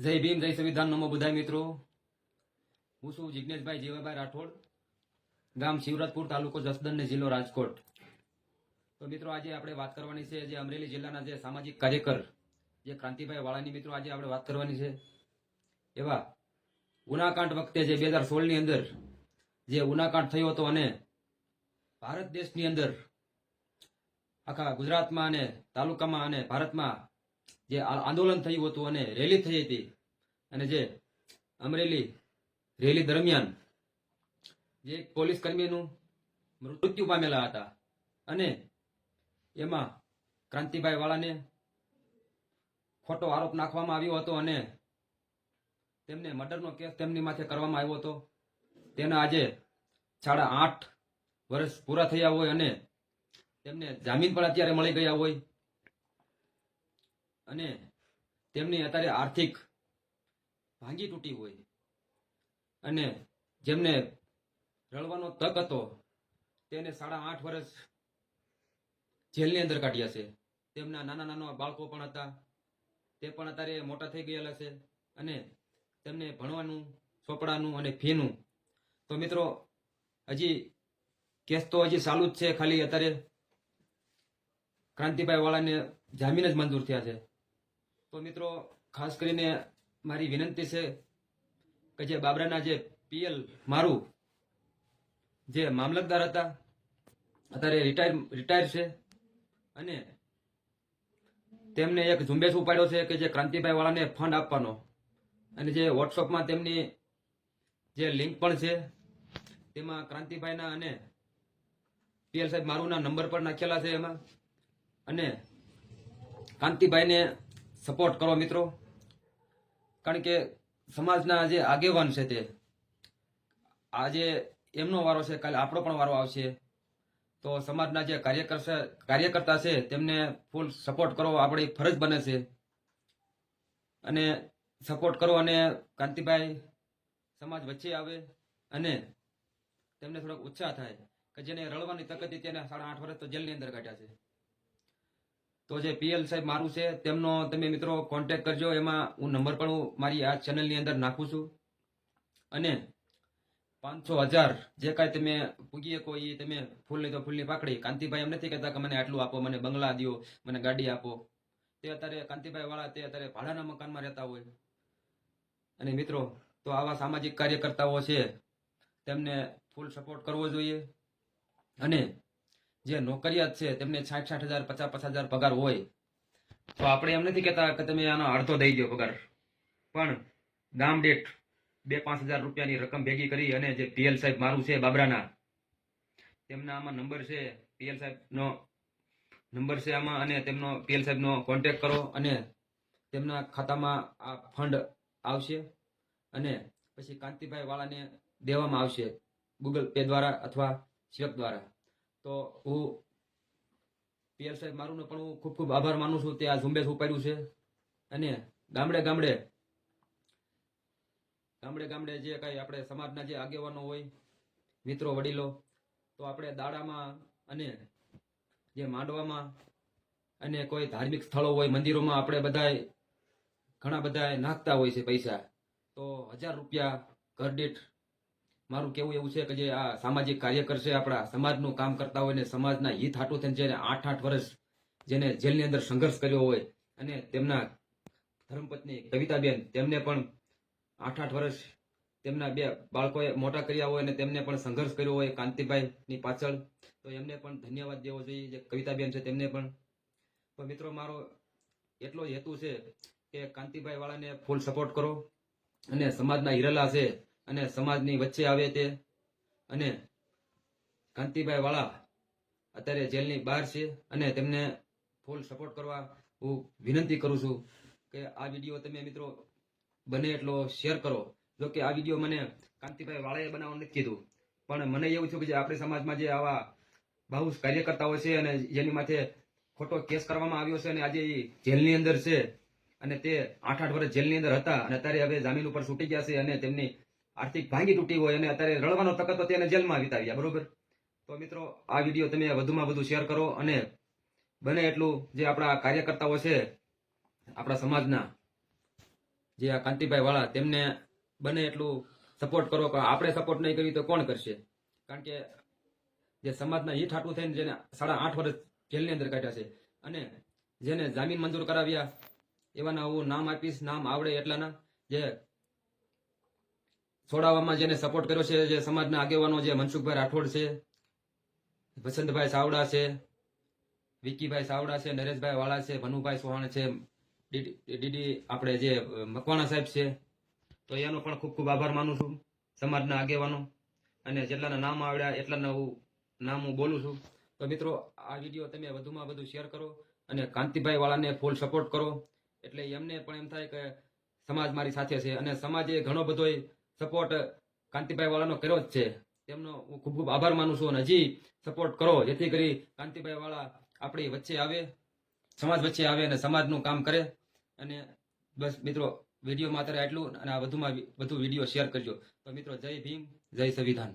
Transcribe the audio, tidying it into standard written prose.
જય ભીમ, જય સંવિધાન, નમો બુધાય. મિત્રો, હું છું જિજ્ઞેશભાઈ જીવાભાઈ રાઠોડ, ગામ શિવરતપુર, તાલુકો જસદણ ને જિલ્લો રાજકોટ. તો મિત્રો, આજે આપણે વાત કરવાની છે જે અમરેલી જિલ્લાના જે સામાજિક કાર્યકર જે ક્રાંતિભાઈ વાળાની મિત્રો આજે આપણે વાત કરવાની છે. એવા ઉનાકાંડ વખતે જે 2016 ની અંદર જે ઉનાકાંડ થયો હતો અને ભારત દેશની અંદર આખા ગુજરાતમાં અને તાલુકામાં અને ભારતમાં જે આંદોલન થયું હતું અને રેલી થઈ હતી, અને જે અમરેલી રેલી દરમિયાન જે પોલીસ કર્મીનું મૃત્યુ પામેલા હતા અને એમાં ક્રાંતિભાઈ વાળાને ખોટો આરોપ નાખવામાં આવ્યો હતો અને તેમને મર્ડરનો કેસ તેમની માથે કરવામાં આવ્યો હતો. તેના આજે 8.5 વર્ષ પૂરા થયા હોય અને તેમને જામીન પણ અત્યારે મળી ગયા હોય અને તેમની અત્યારે આર્થિક ભાંગી તૂટી હોય અને જેમને રળવાનો તક હતો તેને 8.5 વર્ષ જેલની અંદર કાઢ્યા છે. તેમના નાના નાના બાળકો પણ હતા, તે પણ અત્યારે મોટા થઈ ગયેલા છે અને તેમને ભણવાનું, ચોપડાનું અને ફીનું. તો મિત્રો, હજી કેસ તો હજી ચાલુ જ છે. ખાલી અત્યારે ક્રાંતિભાઈ વાળાને જામીન જ મંજૂર થયા છે. તો મિત્રો, ખાસ કરીને મારી વિનંતી છે કે જે બાબરાના જે પીએલ મારું જે મામલતદાર હતા, અત્યારે રિટાયર છે અને તેમને એક ઝુંબેશ ઉપાડ્યો છે કે જે ક્રાંતિભાઈ વાળાને ફંડ આપવાનો, અને જે વોટ્સઅપમાં તેમની જે લિંક પણ છે તેમાં ક્રાંતિભાઈના અને પીએલ સાહેબ મારુંના નંબર પર નાખેલા છે એમાં. અને કાંતિભાઈને સપોર્ટ કરો મિત્રો, કારણ કે સમાજના જે આગેવાન છે તે આજે એમનો વારો છે, કાલે આપણો પણ વારો આવશે. તો સમાજના જે કાર્યકર્તા છે તેમને ફૂલ સપોર્ટ કરો, આપણી ફરજ બને છે. અને સપોર્ટ કરો અને કાંતિભાઈ સમાજ વચ્ચે આવે અને તેમને થોડોક ઉત્સાહ થાય કે જેને રળવાની તક હતી તેને 8.5 વર્ષ તો જેલની અંદર કાઢ્યા છે. તો જે પીએલ સાહેબ મારું છે તેમનો તમે મિત્રો કોન્ટેક્ટ કરજો. એમાં હું નંબર પણ હું મારી આ ચેનલની અંદર નાખું છું. અને 500,000 જે કાંઈ તમે પૂગી શકો એ તમે ફૂલની તો ફૂલની પાકડી. કાંતિભાઈ એમ નથી કહેતા કે મને આટલું આપો, મને બંગલા દો, મને ગાડી આપો. તે અત્યારે કાંતિભાઈ વાળા તે અત્યારે ભાડાના મકાનમાં રહેતા હોય. અને મિત્રો, તો આવા સામાજિક કાર્યકર્તાઓ છે તેમને ફૂલ સપોર્ટ કરવો જોઈએ. અને જે નોકરિયાત છે તેમને 60,000, 50,000 પગાર હોય તો આપણે એમ નથી કહેતા કે તમે આનો અડધો દઈ દો પગાર, પણ ગામ દીઠ 2-5 હજાર રૂપિયાની રકમ ભેગી કરી અને જે પીએલ સાહેબ મારું છે બાબરાના, તેમના આમાં નંબર છે, પીએલ સાહેબનો નંબર છે આમાં, અને તેમનો પીએલ સાહેબનો કોન્ટેક્ટ કરો અને તેમના ખાતામાં આ ફંડ આવશે અને પછી કાંતિભાઈ વાળાને દેવામાં આવશે ગૂગલ પે દ્વારા અથવા ચેક દ્વારા. તો હું પીએલ સાહેબ મારુંનો પણ હું ખૂબ ખૂબ આભાર માનું છું. તે આ ઝુંબેશ ઉપાડ્યું છે અને ગામડે ગામડે જે કાંઈ આપણે સમાજના જે આગેવાનો હોય, મિત્રો, વડીલો, તો આપણે દાડામાં અને જે માંડવામાં અને કોઈ ધાર્મિક સ્થળો હોય, મંદિરોમાં આપણે ઘણા બધા નાખતા હોય છે પૈસા. તો 1000 રૂપિયા ઘર દીઠ. મારું કેવું એવું છે કે જે આ સામાજિક કાર્યકર છે, આપણા સમાજનું કામ કરતા હોય ને સમાજના હિત હાટું થઈને જેને 8-8 વર્ષ જેને જેલની અંદર સંઘર્ષ કર્યો હોય, અને તેમના ધર્મપત્ની કવિતાબેન, તેમને પણ 8-8 વર્ષ તેમના 2 બાળકોએ મોટા કર્યા હોય અને તેમને પણ સંઘર્ષ કર્યો હોય કાંતિભાઈની પાછળ. તો એમને પણ ધન્યવાદ દેવો જોઈએ, જે કવિતાબેન છે તેમને પણ. તો મિત્રો, મારો એટલો જ હેતુ છે કે કાંતિભાઈ વાળાને ફૂલ સપોર્ટ કરો અને સમાજના હિરલા છે અને સમાજની વચ્ચે આવે તે. અને કાંતિભાઈ વાળા અત્યારે જેલની બહાર છે અને તેમને ફૂલ સપોર્ટ કરવા હું વિનંતી કરું છું કે આ વિડીયો તમે મિત્રો બને એટલો શેર કરો. જો કે આ વિડીયો મને કાંતિભાઈ વાળાએ બનાવવાનું નથી કીધું, પણ મને એવું થયું કે જે આપણી સમાજમાં જે આવા બાહુસ કાર્યકર્તાઓ છે અને જેની માથે ખોટો કેસ કરવામાં આવ્યો છે અને આજે એ જેલની અંદર છે અને તે 8-8 વર્ષ જેલની અંદર હતા અને અત્યારે હવે જામીન ઉપર છૂટી ગયા છે અને તેમની આર્થિક ભાંગી તૂટી હોય અને અત્યારે રળવાનો તક હતો તેને જેલમાં વિતાવ્યા, બરોબર. તો મિત્રો, આ વિડીયો તમે વધુમાં વધુ શેર કરો અને બને એટલું જે આપણા કાર્યકર્તાઓ છે આપણા સમાજના જે આ કાંતિભાઈ વાળા તેમને બને એટલું સપોર્ટ કરો. આપણે સપોર્ટ નહીં કરીએ તો કોણ કરશે? કારણ કે જે સમાજના હિત હાટું થઈને જેને 8.5 વર્ષ જેલની અંદર કાઢ્યા છે અને જેને જામીન મંજૂર કરાવ્યા એવાના હું નામ આપીશ, નામ આવડે એટલાના. જે છોડાવવામાં જેને સપોર્ટ કર્યો છે, જે સમાજના આગેવાનો, જે મનસુખભાઈ રાઠોડ છે, વસંતભાઈ સાવડા છે, વિકીભાઈ સાવડા છે, નરેશભાઈ વાળા છે, ભનુભાઈ સોહાણ છે, ડીડી આપણે જે મકવાણા સાહેબ છે, તો એનો પણ ખૂબ ખૂબ આભાર માનું છું સમાજના આગેવાનો. અને જેટલાના નામ આવડ્યા એટલાના નામ હું બોલું છું. તો મિત્રો, આ વિડીયો તમે વધુમાં વધુ શેર કરો અને કાંતિભાઈ વાળાને ફૂલ સપોર્ટ કરો. એટલે એમને પણ એમ થાય કે સમાજ મારી સાથે છે. અને સમાજે ઘણો બધો સપોર્ટ કાંતિભાઈ વાળાનો કર્યો જ છે. તેમનો હું ખૂબ ખૂબ આભાર માનું છું. અને હજી સપોર્ટ કરો, જેથી કરી કાંતિભાઈ વાળા આપણી વચ્ચે આવે, સમાજ વચ્ચે આવે અને સમાજનું કામ કરે. અને બસ મિત્રો, વિડીયોમાં અત્યારે આટલું. અને આ વધુમાં વધુ વિડીયો શેર કરજો. તો મિત્રો, જય ભીમ, જય સંવિધાન.